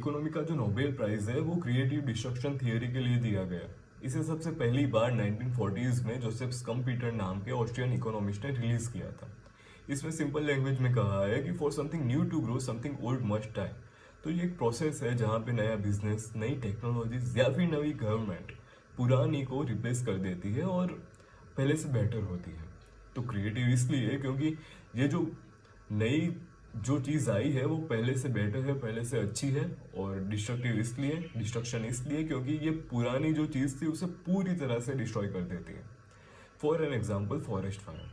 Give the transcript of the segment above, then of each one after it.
Economy का जो Nobel prize है वो क्रिएटिव डिस्ट्रक्शन थियरी के लिए दिया गया। इसे सबसे पहली बार 1940s में जोसेफ स्कम्पीटर नाम के ऑस्ट्रियन इकोनॉमिस्ट ने रिलीज किया था। इसमें सिंपल लैंग्वेज में कहा है कि for something new to grow something old must die. तो ये एक प्रोसेस है जहाँ पे नया बिजनेस, नई टेक्नोलॉजीज या फिर नई गवर्नमेंट पुरानी को रिप्लेस कर देती है और पहले से बेटर होती है। तो क्रिएटिव इसलिए क्योंकि ये नई जो चीज़ आई है वो पहले से बेटर है, पहले से अच्छी है। और डिस्ट्रक्शन इसलिए क्योंकि ये पुरानी जो चीज़ थी उसे पूरी तरह से डिस्ट्रॉय कर देती है। For an example, forest fire,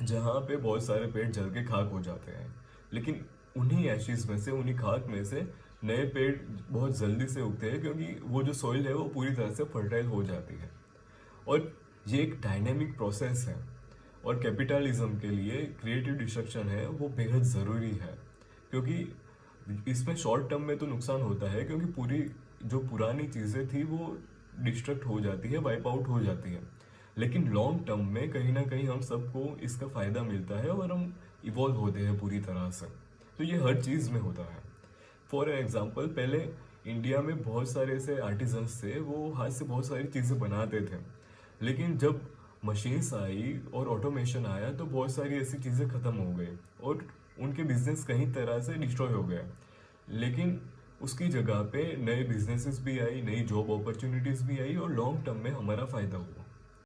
जहाँ पे बहुत सारे पेड़ जल के खाक हो जाते हैं, लेकिन उन्हीं एशिज में से, उन्हीं खाक में से नए पेड़ बहुत जल्दी से उगते हैं क्योंकि वो जो सॉइल है वो पूरी तरह से फर्टाइल हो जाती है। और ये एक डायनेमिक प्रोसेस है और कैपिटलिज्म के लिए क्रिएटिव डिस्ट्रक्शन है वो बेहद ज़रूरी है, क्योंकि इसमें शॉर्ट टर्म में तो नुकसान होता है क्योंकि पूरी जो पुरानी चीज़ें थी वो डिस्ट्रक्ट हो जाती है, वाइप आउट हो जाती है। लेकिन लॉन्ग टर्म में कहीं ना कहीं हम सबको इसका फ़ायदा मिलता है और हम इवॉल्व होते हैं पूरी तरह से। तो ये हर चीज़ में होता है। फॉर एग्जाम्पल, पहले इंडिया में बहुत सारे ऐसे आर्टिजन्स थे, वो हाथ से बहुत सारी चीज़ें बनाते थे। लेकिन जब मशीन्स आई और ऑटोमेशन आया तो बहुत सारी ऐसी चीज़ें ख़त्म हो गई और उनके बिजनेस कहीं तरह से डिस्ट्रॉय हो गया। लेकिन उसकी जगह पे नए बिजनेसेस भी आई, नई जॉब अपॉर्चुनिटीज़ भी आई और लॉन्ग टर्म में हमारा फ़ायदा हुआ।